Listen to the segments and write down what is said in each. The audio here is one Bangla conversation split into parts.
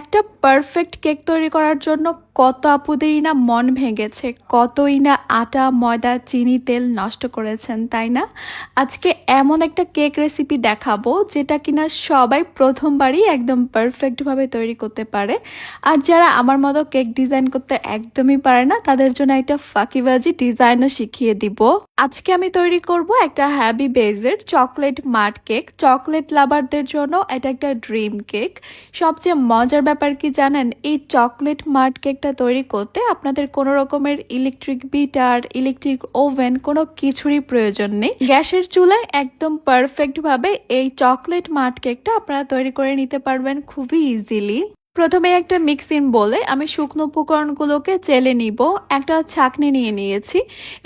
একটা পারফেক্ট কেক তৈরি করার জন্য কত আপুদেরই না মন ভেঙেছে, কতই না আটা ময়দা চিনি তেল নষ্ট করেছেন, তাই না? আজকে এমন একটা কেক রেসিপি দেখাবো যেটা কিনা সবাই প্রথমবারই একদম পারফেক্টভাবে তৈরি করতে পারে। আর যারা আমার মতো কেক ডিজাইন করতে একদমই পারে না তাদের জন্য একটা ফাঁকিবাজি ডিজাইনও শিখিয়ে দিব। আজকে আমি তৈরি করব একটা হ্যাভি বেজের চকলেট মাড কেক। চকলেট লাভারদের জন্য এটা একটা ড্রিম কেক। সবচেয়ে মজার ব্যাপার কি জানেন, এই চকলেট মাড কেকটা তৈরি করতে আপনাদের কোনো রকমের ইলেকট্রিক বিটার ইলেকট্রিক ওভেন কোনো কিছুরই প্রয়োজন নেই। গ্যাসের চুলায় একদম পারফেক্টভাবে এই চকলেট মাড কেকটা আপনারা তৈরি করে নিতে পারবেন খুবই ইজিলি। প্রথমে একটা মিক্সিং বলে আমি শুকনো উপকরণগুলোকে চেলে নিব। একটা ছাঁকনি নিয়ে নিয়েছি।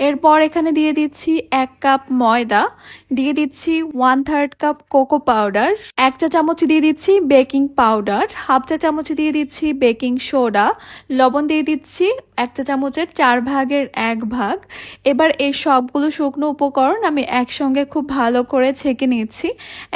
এরপর এখানে দিয়ে দিচ্ছি 1 কাপ ময়দা, দিয়ে দিচ্ছি 1/3 কাপ কোকো পাউডার, 1 চা চামচ দিয়ে দিচ্ছি বেকিং পাউডার, হাফ চা চামচ দিয়ে দিচ্ছি বেকিং সোডা, লবণ দিয়ে দিচ্ছি 1 চা চামচের 4 ভাগের 1 ভাগ। এবার এই সবগুলো শুকনো উপকরণ আমি একসঙ্গে খুব ভালো করে ছেঁকে নিচ্ছি।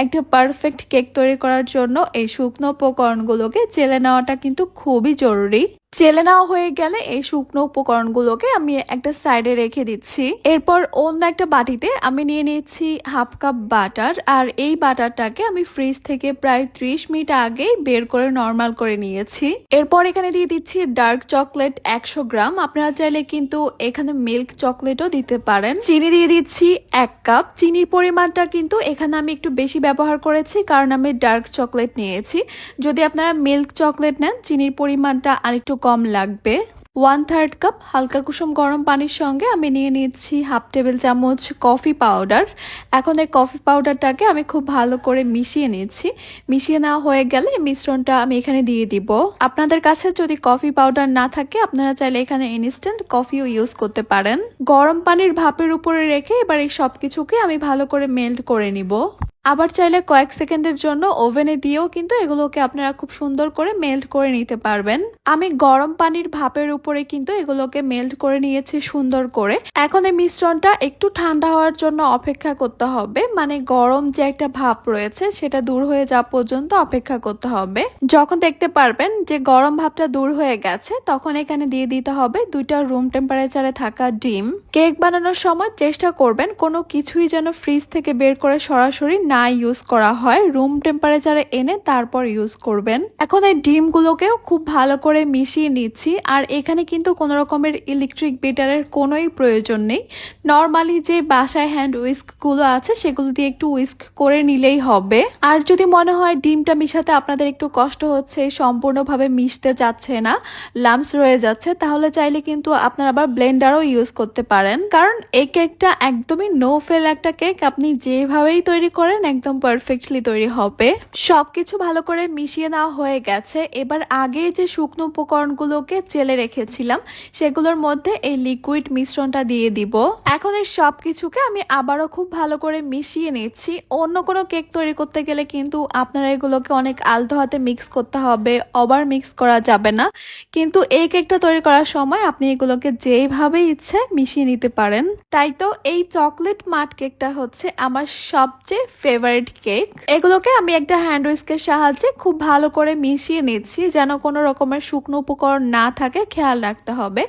একটা পারফেক্ট কেক তৈরি করার জন্য এই শুকনো উপকরণগুলোকে চেলে নেওয়াটা কিন্তু খুবই জরুরি। চেলে নেওয়া হয়ে গেলে এই শুকনো উপকরণগুলোকে আমি একটা সাইডে রেখে দিচ্ছি। এরপর অন্য একটা বাটিতে আমি নিয়ে নিচ্ছি 1/2 কাপ বাটার। আর এই বাটারটাকে আমি ফ্রিজ থেকে প্রায় 30 মিনিট আগেই বের করে নর্মাল করে নিয়েছি। এরপর এখানে দিয়ে দিচ্ছি ডার্ক চকলেট 100 গ্রাম। আপনারা চাইলে কিন্তু এখানে মিল্ক চকলেটও দিতে পারেন। চিনি দিয়ে দিচ্ছি 1 কাপ। চিনির পরিমাণটা কিন্তু এখানে আমি একটু বেশি ব্যবহার করেছি কারণ আমি ডার্ক চকলেট নিয়েছি। যদি আপনারা মিল্ক চকলেট নেন চিনির পরিমাণটা আরেকটু কম লাগবে। 1/3 কাপ হালকা কুসুম গরম পানির সঙ্গে আমি নিয়ে নিচ্ছি 1/2 টেবিল চামচ কফি পাউডার। এখন এই কফি পাউডারটাকে আমি খুব ভালো করে মিশিয়ে নিচ্ছি। মিশিয়ে নেওয়া হয়ে গেলে মিশ্রণটা আমি এখানে দিয়ে দিব। আপনাদের কাছে যদি কফি পাউডার না থাকে আপনারা চাইলে এখানে ইনস্ট্যান্ট কফিও ইউজ করতে পারেন। গরম পানির ভাপের উপরে রেখে এবার এই সব কিছুকে আমি ভালো করে মেল্ট করে নিব। আবার চাইলে কয়েক সেকেন্ডের জন্য ওভেনে দিয়েও কিন্তু এগুলোকে আপনারা খুব সুন্দর করে মেল্ট করে নিতে পারবেন। আমি গরম পানির ভাপের উপরে কিন্তু এগুলোকে মেল্ট করে নিয়েছি সুন্দর করে। এখন এই মিশ্রণটা একটু ঠান্ডা হওয়ার জন্য অপেক্ষা করতে হবে, মানে গরম যে একটা ভাপ রয়েছে সেটা দূর হয়ে যাওয়া পর্যন্ত অপেক্ষা করতে হবে। যখন দেখতে পারবেন যে গরম ভাবটা দূর হয়ে গেছে তখন এখানে দিয়ে দিতে হবে 2টা রুম টেম্পারেচারে থাকা ডিম। কেক বানানোর সময় চেষ্টা করবেন কোনো কিছুই যেন ফ্রিজ থেকে বের করে সরাসরি না ইউজ করা হয়, রুম টেম্পারেচারে এনে তারপর ইউজ করবেন। এখন এই ডিমগুলোকেও খুব ভালো করে মিশিয়ে নিচ্ছি। আর এখানে কিন্তু কোনো রকমের ইলেকট্রিক বিটারের কোনোই প্রয়োজন নেই। নর্মালি যে বাসায় হ্যান্ড উইস্কগুলো আছে সেগুলো দিয়ে একটু উইস্ক করে নিলেই হবে। আর যদি মনে হয় ডিমটা মিশাতে আপনাদের একটু কষ্ট হচ্ছে, সম্পূর্ণভাবে মিশতে যাচ্ছে না, লাম্পস রয়ে যাচ্ছে, তাহলে চাইলে কিন্তু আপনারা আবার ব্লেন্ডারও ইউজ করতে পারেন। কারণ এই কেকটা একদমই নো ফেল একটা কেক, আপনি যেভাবেই তৈরি করেন একদম পারফেক্টলি তৈরি হবে। সবকিছু ভালো করে মিশিয়ে নেওয়া হয়ে গেছে। এবার আগে যে শুকনো উপকরণগুলোকে চেলে রেখেছিলাম সেগুলোর মধ্যে এই লিকুইড মিশ্রণটা দিয়ে দিব। এখন এই সবকিছুকে আমি আবারও খুব ভালো করে মিশিয়ে নিচ্ছি। অন্য কোনো কেক তৈরি করতে গেলে কিন্তু আপনারা এগুলোকে অনেক আলতো হাতে মিক্স করতে হবে, ওভার মিক্স করা যাবে না। কিন্তু এই কেকটা তৈরি করার সময় আপনি এগুলোকে যেইভাবে ইচ্ছে মিশিয়ে নিতে পারেন। তাই তো এই চকলেট মাড কেকটা হচ্ছে আমার সবচেয়ে ফেভারিট কেক। এগুলোকে আমি একটা হ্যান্ড উইস্কের সাহায্যে খুব ভালো করে মিশিয়ে নিচ্ছি যেন কোনো রকমের শুকনো উপকরণ না থাকে, খেয়াল রাখতে হবে।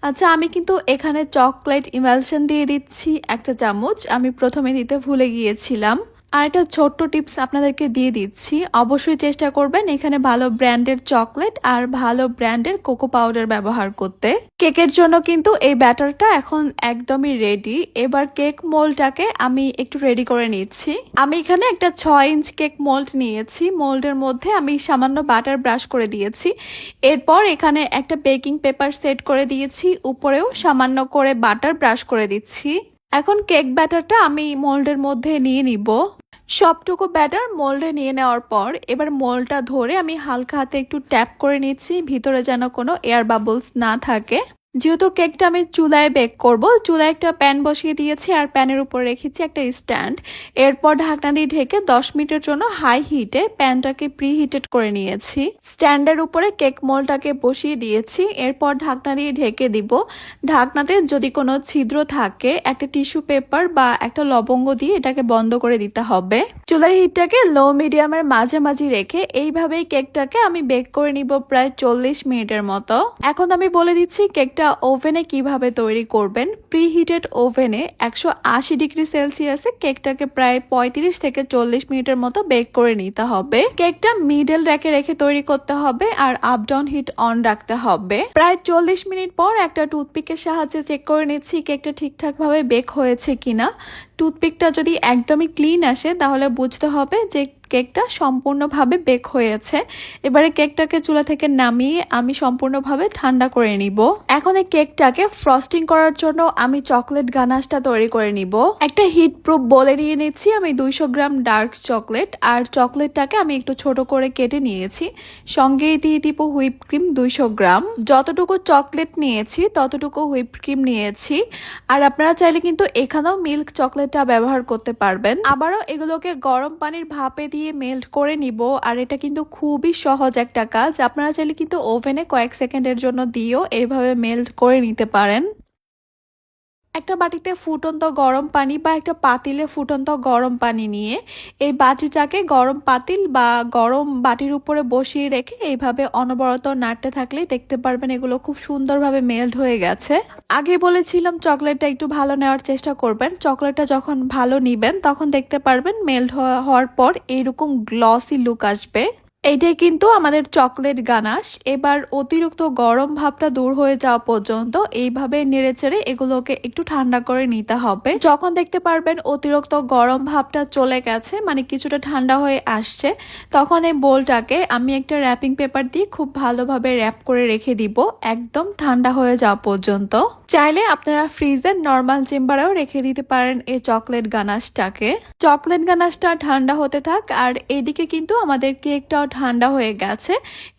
আচ্ছা, আমি কিন্তু এখানে চকলেট ইমালশন দিয়ে দিচ্ছি 1 চা চামচ। আমি প্রথমে দিতে ভুলে গিয়েছিলাম। আর একটা ছোট্ট টিপস আপনাদেরকে দিয়ে দিচ্ছি, অবশ্যই চেষ্টা করবেন এখানে ভালো ব্র্যান্ডের চকলেট আর ভালো ব্র্যান্ডের কোকো পাউডার ব্যবহার করতে। কেকের জন্য কিন্তু এই ব্যাটারটা এখন একদমই রেডি। এবার কেক মোল্ডটাকে আমি একটু রেডি করে নিচ্ছি। আমি এখানে একটা 6 ইঞ্চ কেক মোল্ড নিয়েছি। মোল্ডের মধ্যে আমি সামান্য বাটার ব্রাশ করে দিয়েছি। এরপর এখানে একটা বেকিং পেপার সেট করে দিয়েছি, উপরেও সামান্য করে বাটার ব্রাশ করে দিচ্ছি। এখন কেক ব্যাটারটা আমি মোল্ডের মধ্যে নিয়ে নিব। সবটুকু ব্যাটার মোল্ডে নিয়ে নেওয়ার পর এবার মোল্ডটা ধরে আমি হালকা হাতে একটু ট্যাপ করে নিচ্ছি, ভিতরে যেন কোনো এয়ার বাবলস না থাকে। যেহেতু কেকটা আমি চুলায় বেক করব, চুলায় একটা প্যান বসিয়ে দিয়েছি আর প্যানের উপর রেখেছি একটা স্ট্যান্ড। এরপর ঢাকনা দিয়ে ঢেকে 10 মিনিটের জন্য হাই হিটে প্যানটাকে প্রি হিটেড করে নিয়েছি। স্ট্যান্ডের উপরে কেক মোল্ডটাকে বসিয়ে দিয়েছি। এরপর ঢাকনা দিয়ে ঢেকে দিব। ঢাকনাতে যদি কোনো ছিদ্র থাকে একটা টিস্যু পেপার বা একটা লবঙ্গ দিয়ে এটাকে বন্ধ করে দিতে হবে। চুলার হিটটাকে লো মিডিয়ামের মাঝামাঝি রেখে এইভাবেই কেকটাকে আমি বেক করে নিব প্রায় 40 মিনিটের মতো। এখন আমি বলে দিচ্ছি কেকটা ওভেনে কিভাবে তৈরি করবেন। প্রিহিটেড ওভেনে 180 ডিগ্রি সেলসিয়াসে কেকটাকে প্রায় 35 থেকে 40 মিনিটের মতো বেক করে নিতে হবে। কেকটা মিডল র্যাকে রেখে তৈরি করতে হবে আর আপ ডাউন হিট অন রাখতে হবে। প্রায় 40 মিনিট পর একটা টুথপিকের সাহায্যে চেক করে নিচ্ছি কেকটা ঠিকঠাক ভাবে বেক হয়েছে কিনা। টুথপিকটা যদি একদমই ক্লিন আসে তাহলে বুঝতে হবে যে কেকটা সম্পূর্ণভাবে বেক হয়েছে। এবারে কেকটাকে চুলা থেকে নামিয়ে আমি সম্পূর্ণভাবে ঠান্ডা করে নিব। এখন এই কেকটাকে ফ্রস্টিং করার জন্য আমি চকলেট গানাশটা তৈরি করে নিব। একটা হিট প্রুফ বলে নিয়ে নিচ্ছি আমি 200 গ্রাম ডার্ক চকলেট, আর চকলেটটাকে আমি একটু ছোট করে কেটে নিয়েছি। সঙ্গেই দিয়ে দিব হুইপ ক্রিম 200 গ্রাম। যতটুকু চকলেট নিয়েছি ততটুকু হুইপ ক্রিম নিয়েছি। আর আপনারা চাইলে কিন্তু এখানেও মিল্ক চকলেটটা ব্যবহার করতে পারবেন। আবারও এগুলোকে গরম পানির ভাপে দিয়ে মেল্ট করে নিব। আর এটা কিন্তু খুবই সহজ একটা কাজ। আপনারা চাইলে কিন্তু ওভেনে কয়েক সেকেন্ডের জন্য দিয়েও এইভাবে মেল্ট করে নিতে পারেন। একটা বাটিতে ফুটন্ত গরম পানি বা একটা পাতিলে ফুটন্ত গরম পানি নিয়ে এই বাটিটাকে গরম পাতিল বা গরম বাটির উপরে বসিয়ে রেখে এইভাবে অনবরত নাড়তে থাকলেই দেখতে পারবেন এগুলো খুব সুন্দরভাবে মেল্ট হয়ে গেছে। আগে বলেছিলাম চকলেটটা একটু ভালো নেওয়ার চেষ্টা করবেন। চকলেটটা যখন ভালো নিবেন তখন দেখতে পারবেন মেল্ট হওয়ার পর এইরকম গ্লসি লুক আসবে। এইটাই কিন্তু আমাদের চকলেট গানাশ। এবার অতিরিক্ত গরম ভাবটা দূর হয়ে যাওয়া পর্যন্ত এইভাবে নেড়েচেড়ে এগুলোকে একটু ঠান্ডা করে নিতে হবে। যখন দেখতে পারবেন অতিরিক্ত গরম ভাবটা চলে গেছে, মানে কিছুটা ঠান্ডা হয়ে আসছে, তখন এই বোলটাকে আমি একটা র্যাপিং পেপার দিয়ে খুব ভালোভাবে র্যাপ করে রেখে দিব একদম ঠান্ডা হয়ে যাওয়া পর্যন্ত। চাইলে আপনারা ফ্রিজের নর্মাল চেম্বারেও রেখে দিতে পারেন এই চকলেট গানাশটাকে। চকলেট গানাশটা ঠান্ডা হতে থাক আর এইদিকে কিন্তু আমাদের কেকটাও ঠান্ডা হয়ে গেছে।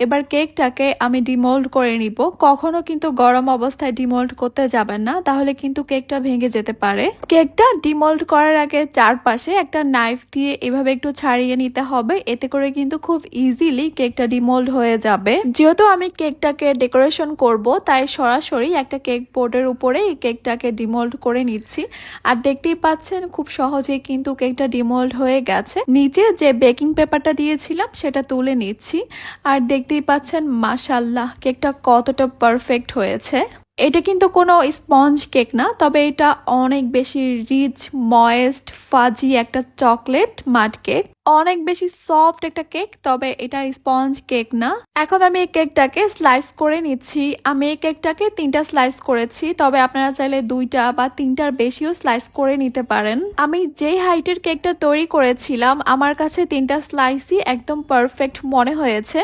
এবার কেকটাকে আমি ডিমোল্ড করে নিব। কখনো কিন্তু গরম অবস্থায় ডিমোল্ড করতে যাবেন না, তাহলে কিন্তু কেকটা ভেঙে যেতে পারে। কেকটা ডিমোল্ড করার আগে চারপাশে একটা নাইফ দিয়ে এভাবে একটু ছাড়িয়ে নিতে হবে। এতে করে কিন্তু খুব ইজিলি কেকটা ডিমোল্ড হয়ে যাবে। যেহেতু আমি কেকটাকে ডেকোরেশন করব তাই সরাসরি একটা কেক বোর্ডের উপরে এই কেকটাকে ডিমোল্ড করে নিচ্ছি। আর দেখতেই পাচ্ছেন খুব সহজেই কিন্তু কেকটা ডিমোল্ড হয়ে গেছে। নিচে যে বেকিং পেপারটা দিয়েছিলাম সেটা তুলে নিচ্ছি। আর দেখতেই পাচ্ছেন মাশাআল্লাহ কেকটা কতটা পারফেক্ট হয়েছে। এটা কিন্তু কোনো স্পঞ্জ কেক না, তবে এটা অনেক বেশি রিচ ময়েস্ট ফাজি একটা চকলেট মাড কেক। অনেক বেশি সফট একটা কেক, তবে এটা স্পঞ্জ কেক না। এখন আমি এই কেকটাকে স্লাইস করে নিচ্ছি। আমি এই কেকটাকে 3টা স্লাইস করেছি, তবে আপনারা চাইলে 2টা বা 3টার বেশিও স্লাইস করে নিতে পারেন। আমি যেই হাইটের কেকটা তৈরি করেছিলাম আমার কাছে 3টা স্লাইসই একদম পারফেক্ট মনে হয়েছে।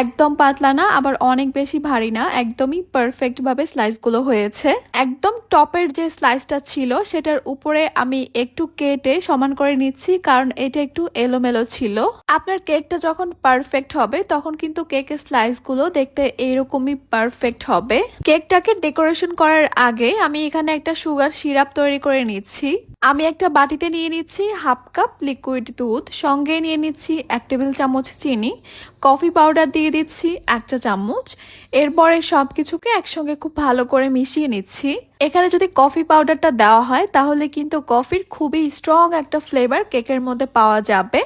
একদম পাতলা না আবার অনেক বেশি ভারী না, একদমই পারফেক্ট ভাবে স্লাইসগুলো হয়েছে। একদম টপের যে স্লাইসটা ছিল সেটার উপরে আমি একটু কেটে সমান করে নিচ্ছি, কারণ এটা একটু এলোমেলো ছিল। আপনার কেকটা যখন পারফেক্ট হবে তখন কিন্তু কেকের স্লাইসগুলো দেখতে এইরকমই পারফেক্ট হবে। কেকটাকে ডেকোরেশন করার আগে আমি এখানে একটা সুগার সিরাপ তৈরি করে নিচ্ছি। আমি একটা বাটিতে নিয়ে নিচ্ছি 1/2 কাপ লিকুইড দুধ, সঙ্গে নিয়ে নিচ্ছি 1 টেবিল চামচ চিনি, কফি পাউডার দিয়ে দিচ্ছি 1 চা চামচ। এরপরে সবকিছুকে একসঙ্গে খুব ভালো করে মিশিয়ে নিচ্ছি। এখানে যদি কফি পাউডারটা দেওয়া হয় তাহলে কিন্তু কফির খুবই স্ট্রং একটা ফ্লেভার কেকের মধ্যে পাওয়া যাবে।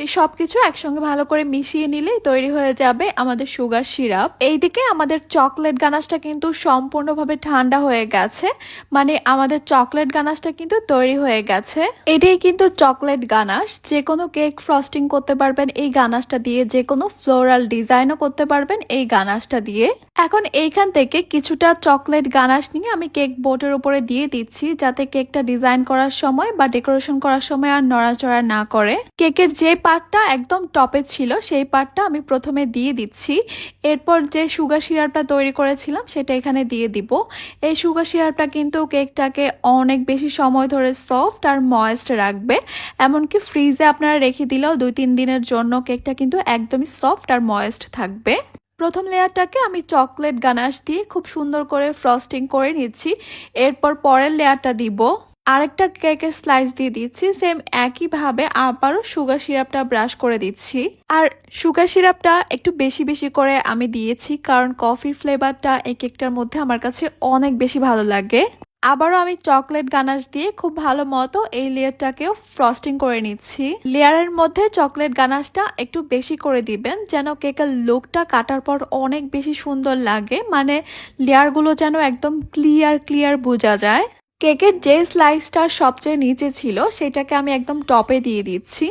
এই সবকিছু একসঙ্গে ভালো করে মিশিয়ে নিলেই তৈরি হয়ে যাবে আমাদের সুগার সিরাপ। এইদিকে আমাদের চকলেট গানাশটা কিন্তু সম্পূর্ণভাবে ঠান্ডা হয়ে গেছে, মানে আমাদের চকলেট গানাশটা কিন্তু তৈরি হয়ে গেছে। এটাই কিন্তু চকলেট গানাশ। যে কোনো কেক ফ্রস্টিং করতে পারবেন এই গানাশটা দিয়ে, যে কোনো ফ্লোরাল ডিজাইনও করতে পারবেন এই গানাশটা দিয়ে। এখন এইখান থেকে কিছুটা চকলেট গানাশ নিয়ে আমি কেক বোর্ডের উপরে দিয়ে দিচ্ছি, যাতে কেকটা ডিজাইন করার সময় বা ডেকোরেশন করার সময় আর নড়াচড়া না করে। কেকের যে পার্টটা একদম টপে ছিল সেই পার্টটা আমি প্রথমে দিয়ে দিচ্ছি। এরপর যে সুগার সিরাপটা তৈরি করেছিলাম সেটা এখানে দিয়ে দিব। এই সুগার সিরাপটা কিন্তু কেকটাকে অনেক বেশি সময় ধরে সফট আর ময়েস্ট রাখবে। এমনকি ফ্রিজে আপনারা রেখে দিলেও 2-3 দিনের জন্য কেকটা কিন্তু একদমই সফট আর ময়েস্ট থাকবে। প্রথম লেয়ারটাকে আমি চকলেট গানাশ দিয়ে খুব সুন্দর করে ফ্রস্টিং করে নিচ্ছি। এরপর পরের লেয়ারটা দিব। আরেকটা কেকের স্লাইস দিয়ে দিচ্ছি। সেম একইভাবে আবারও সুগার সিরাপটা ব্রাশ করে দিচ্ছি। আর সুগার সিরাপটা একটু বেশি বেশি করে আমি দিয়েছি, কারণ কফির ফ্লেভারটা এই কেকটার মধ্যে আমার কাছে অনেক বেশি ভালো লাগে। আবারও আমি চকলেট গানাশ দিয়ে খুব ভালো মতো এই লেয়ারটাকেও ফ্রস্টিং করে নিচ্ছি। লেয়ারের মধ্যে চকলেট গানাশটা একটু বেশি করে দিবেন, যেন কেকের লুকটা কাটার পর অনেক বেশি সুন্দর লাগে, মানে লেয়ারগুলো যেন একদম ক্লিয়ার ক্লিয়ার বোঝা যায়। কেকের যে স্লাইসটা সবচেয়ে নিচে ছিল সেটাকে আমি একদম টপে দিয়ে দিচ্ছি,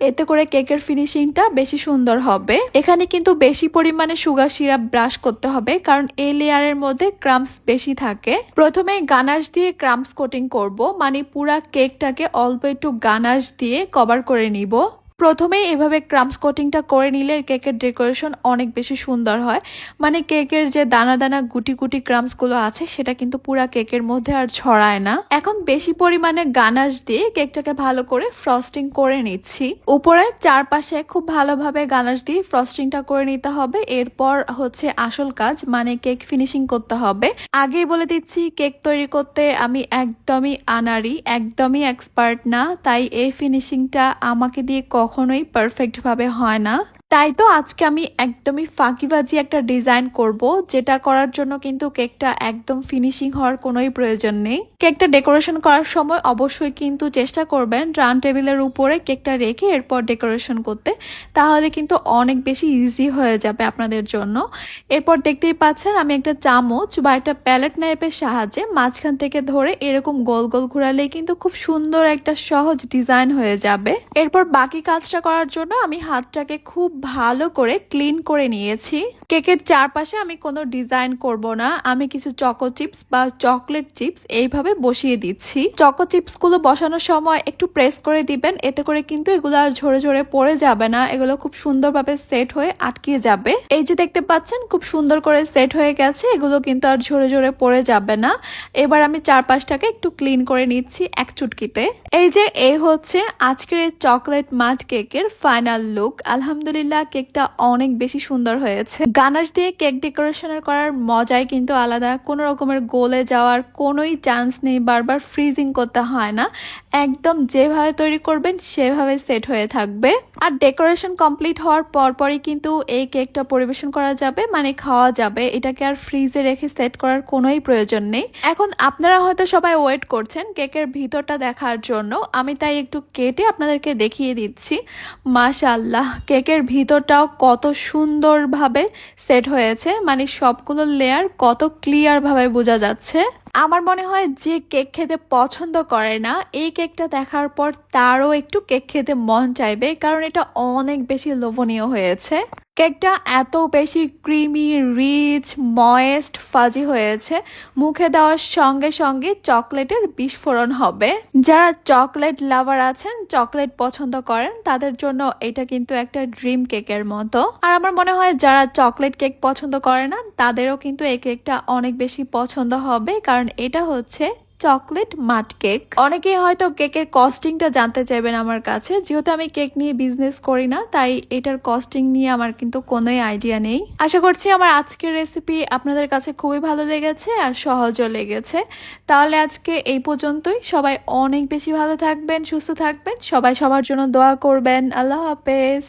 এতে করে কেকের ফিনিশিংটা বেশি সুন্দর হবে। এখানে কিন্তু বেশি পরিমাণে সুগার সিরাপ ব্রাশ করতে হবে, কারণ এই লেয়ারের মধ্যে ক্রাম্পস বেশি থাকে। প্রথমে গানাশ দিয়ে ক্রাম্পস কোটিং করব, মানে পুরা কেকটাকে অল্প একটু গানাশ দিয়ে কভার করে নিব। প্রথমেই এভাবে ক্রাম্পস কোটিংটা করে নিলে কেকের ডেকোরেশন অনেক বেশি সুন্দর হয়, মানে কেকের যে দানা দানা গুটি গুটি ক্রাম্পসগুলো আছে সেটা কিন্তু পুরা কেকের মধ্যে আর ছড়ায় না। এখন বেশি পরিমাণে গানাশ দিয়ে কেকটাকে ভালো করে ফ্রস্টিং করে নিচ্ছি। উপরে চারপাশে খুব ভালোভাবে গানাশ দিয়ে ফ্রস্টিংটা করে নিতে হবে। এরপর হচ্ছে আসল কাজ, মানে কেক ফিনিশিং করতে হবে। আগেই বলে দিচ্ছি, কেক তৈরি করতে আমি একদমই আনাড়ি, একদমই এক্সপার্ট না, তাই এই ফিনিশিংটা আমাকে দিয়ে কখনোই পারফেক্ট ভাবে হয় না। তাই তো আজকে আমি একদমই ফাঁকিবাজি একটা ডিজাইন করব, যেটা করার জন্য কিন্তু কেকটা একদম ফিনিশিং হওয়ার কোনোই প্রয়োজন নেই। কেকটা ডেকোরেশন করার সময় অবশ্যই কিন্তু চেষ্টা করবেন রাউন্ড টেবিলের উপরে কেকটা রেখে এরপর ডেকোরেশন করতে, তাহলে কিন্তু অনেক বেশি ইজি হয়ে যাবে আপনাদের জন্য। এরপর দেখতেই পাচ্ছেন আমি একটা চামচ বা একটা প্যালেট নাইফের সাহায্যে মাঝখান থেকে ধরে এরকম গোল গোল ঘোরালেই কিন্তু খুব সুন্দর একটা সহজ ডিজাইন হয়ে যাবে। এরপর বাকি কাজটা করার জন্য আমি হাতটাকে খুব ভালো করে ক্লিন করে নিয়েছি। কেকের চারপাশে আমি কোনো ডিজাইন করব না, আমি কিছু চকো চিপস বা চকলেট চিপস এইভাবে বসিয়ে দিচ্ছি। চকো চিপস গুলো বসানোর সময় একটু প্রেস করে দিবেন, এতে করে কিন্তু এগুলো আর ঝরে ঝরে পড়ে যাবে না, এগুলো খুব সুন্দরভাবে সেট হয়ে আটকিয়ে যাবে। এই যে দেখতে পাচ্ছেন খুব সুন্দর করে সেট হয়ে গেছে, এগুলো কিন্তু আর ঝরে ঝরে পড়ে যাবে না। এবার আমি চারপাশটাকে একটু ক্লিন করে নিচ্ছি এক চুটকিতে। এই হচ্ছে আজকের এই চকলেট মাড কেকের ফাইনাল লুক। আলহামদুলিল্লাহ কেকটা অনেক বেশি সুন্দর হয়েছে। গানাশ দিয়ে কেক ডেকোরেশনের করার মজাই কিন্তু আলাদা, কোনো রকমের গলে যাওয়ার কোনোই চান্স নেই, বারবার ফ্রিজিং করতে হয় না, একদম যেভাবে তৈরি করবেন সেভাবে সেট হয়ে থাকবে। আর ডেকোরেশন কমপ্লিট হওয়ার পরপরই কিন্তু এই কেকটা পরিবেশন করা যাবে, মানে খাওয়া যাবে, এটাকে আর ফ্রিজে রেখে সেট করার কোনোই প্রয়োজন নেই। এখন আপনারা হয়তো সবাই ওয়েট করছেন কেকের ভিতরটা দেখার জন্য, আমি তাই একটু কেটে আপনাদেরকে দেখিয়ে দিচ্ছি। মাশাআল্লাহ, কেকের ভিতরটাও কত সুন্দরভাবে সেট হয়েছে, মানে সবগুলো লেয়ার কত ক্লিয়ার ভাবে বোঝা যাচ্ছে। আমার মনে হয় যে কেক খেতে পছন্দ করে না, এই কেকটা দেখার পর তারও একটু কেক খেতে মন চাইবে, কারণ এটা অনেক বেশি লোভনীয় হয়েছে। কেকটা এত বেশি ক্রিমি, রিচ, ময়েস্ট, ফাজি হয়েছে, মুখে দেওয়ার সঙ্গে সঙ্গে চকলেটের বিস্ফোরণ হবে। যারা চকলেট লাভার আছেন, চকলেট পছন্দ করেন, তাদের জন্য এটা কিন্তু একটা ড্রিম কেকের মতো। আর আমার মনে হয় যারা চকলেট কেক পছন্দ করে না, তাদেরও কিন্তু এই কেকটা অনেক বেশি পছন্দ হবে, কারণ এটা হচ্ছে চকলেট মাড কেক। অনেকেই হয়তো কেকের কস্টিংটা জানতে চাইবেন আমার কাছে, যেহেতু আমি কেক নিয়ে বিজনেস করি না, তাই এটার কস্টিং নিয়ে আমার কিন্তু কোনোই আইডিয়া নেই। আশা করছি আমার আজকের রেসিপি আপনাদের কাছে খুবই ভালো লেগেছে আর সহজও লেগেছে। তাহলে আজকে এই পর্যন্তই। সবাই অনেক বেশি ভালো থাকবেন, সুস্থ থাকবেন, সবাই সবার জন্য দোয়া করবেন। আল্লাহ হাফেজ।